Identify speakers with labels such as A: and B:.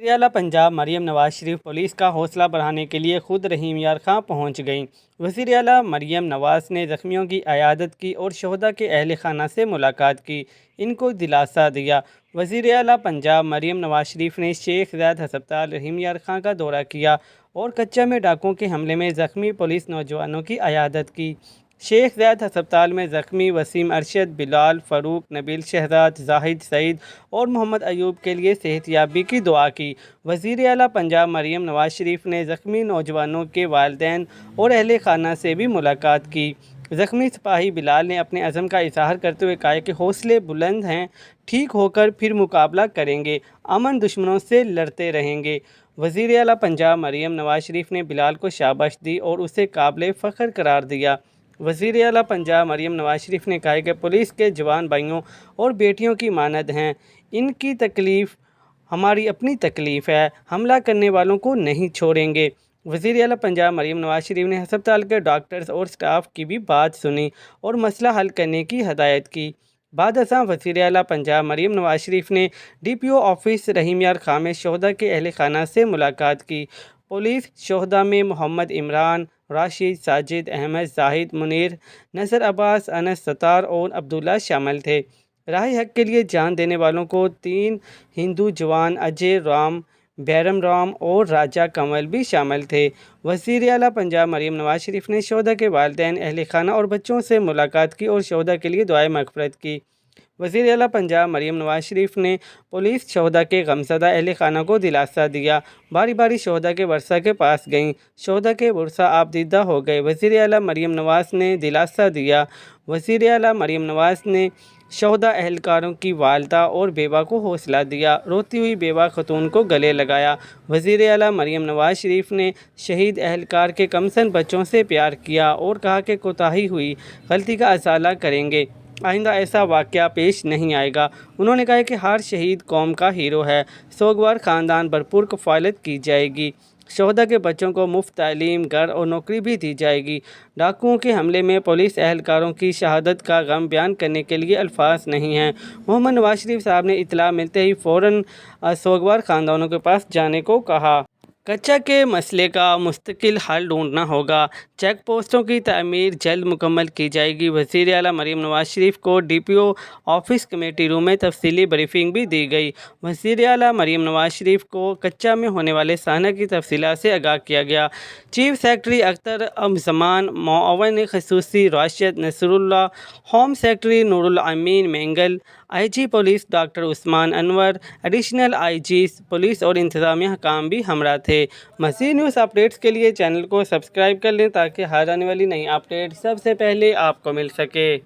A: वज़ीर आला पंजाब मरियम नवाज शरीफ पुलिस का हौसला बढ़ाने के लिए खुद रहीम यार खां पहुँच गईं। वज़ीर आला मरियम नवाज ने ज़ख्मियों की अयादत की और शहदा के अहल खाना से मुलाकात की, इनको दिलासा दिया। वज़ीर आला पंजाब मरियम नवाज शरीफ ने शेख ज़ायद अस्पताल रहीम यार खां का दौरा किया और कच्चा में डाकुओं के हमले में ज़ख्मी पुलिस नौजवानों की अयादत की। शेख ज़ायद अस्पताल में ज़ख्मी वसीम अरशद, बिलाल, फ़ारूक, नबील शहजाद, जाहिद सईद और मोहम्मद अयूब के लिए सेहतयाबी की दुआ की। वज़ीर आला पंजाब मरियम नवाज शरीफ ने ज़ख्मी नौजवानों के वालिदैन और अहले खाना से भी मुलाकात की। ज़ख्मी सिपाही बिलाल ने अपने अज़म का इज़हार करते हुए कहा कि हौसले बुलंद हैं, ठीक होकर फिर मुकाबला करेंगे, अमन दुश्मनों से लड़ते रहेंगे। वज़ीर आला पंजाब मरियम नवाज शरीफ ने बिलाल को शाबाश दी और उसे काबिल फ़ख्र करार दिया। वज़ीर आला पंजाब मरियम नवाज शरीफ ने कहा कि पुलिस के जवान भाइयों और बेटियों की मानद हैं, इनकी तकलीफ़ हमारी अपनी तकलीफ़ है, हमला करने वालों को नहीं छोड़ेंगे। वज़ीर आला पंजाब मरियम नवाज शरीफ ने अस्पताल के डॉक्टर्स और स्टाफ की भी बात सुनी और मसला हल करने की हदायत की। बाद अज़ां वज़ीर आला पंजाब मरियम नवाज शरीफ ने DPO ऑफिस रहीम यार खां में शहदा के अहल खाना से मुलाकात की। पुलिस शहदा में मोहम्मद इमरान, राशिद, साजिद अहमद, जाहिद, मुनीर, नज़र अब्बास, अनस, सत्तार और अब्दुल्ला शामिल थे। राह हक के लिए जान देने वालों को 3 हिंदू जवान अजय राम, बैरम राम और राजा कंवल भी शामिल थे। वज़ीर आला पंजाब मरियम नवाज शरीफ ने शहदा के वालिदैन, अहल खाना और बच्चों से मुलाकात की और शहदा के लिए दुआए मग़फ़िरत की। वज़ीर आला पंजाब मरियम नवाज शरीफ ने पुलिस शहदा के गमज़दा अहल खाना को दिलासा दिया। बारी बारी शहदा के वर्सा के पास गईं, शहदा के वर्सा आबदीदा हो गए। वज़ीर आला मरियम नवाज ने दिलासा दिया। वज़ीर आला मरियम नवाज ने शहदा अहलकारों की वालदा और बेवा को हौसला दिया, रोती हुई बेवा खतून को गले लगाया। वज़ीर आला मरियम नवाज शरीफ ने शहीद अहलकार के कमसन बच्चों से प्यार किया और कहा कि कोताही हुई, गलती का असाला करेंगे, आइंदा ऐसा वाक़या पेश नहीं आएगा। उन्होंने कहा कि हर शहीद कौम का हीरो है, सोगवार ख़ानदान भरपूर कफ़ालत की जाएगी। शहदा के बच्चों को मुफ्त तालीम, घर और नौकरी भी दी जाएगी। डाकुओं के हमले में पुलिस एहलकारों की शहादत का गम बयान करने के लिए अल्फाज नहीं हैं। मोहम्मद नवाज शरीफ साहब ने इत्तला मिलते ही फ़ौरन सोगवार ख़ानदानों के पास जाने को कहा। कच्चा के मसले का मुस्तकिल हल ढूंढना होगा, चेक पोस्टों की तामीर जल्द मुकम्मल की जाएगी। वज़ीर आला मरियम नवाज शरीफ को DPO ऑफिस कमेटी रूम में तफसीली ब्रीफिंग भी दी गई। वज़ीर आला मरियम नवाज शरीफ को कच्चा में होने वाले साहना की तफसीलात से आगाह किया गया। चीफ सेक्रेटरी अख्तर अमजमान, मुअव्विन ख़ुसूसी Rashid Nasrullah, home secretary Noorul Amin Mengal, IG police doctor Usman Anwar, additional IG police और इंतज़ामिया हकाम भी हमरा थे। मज़ीद न्यूज़ अपडेट्स के लिए चैनल को सब्सक्राइब कर लें ताकि हर आने वाली नई अपडेट सबसे पहले आपको मिल सके।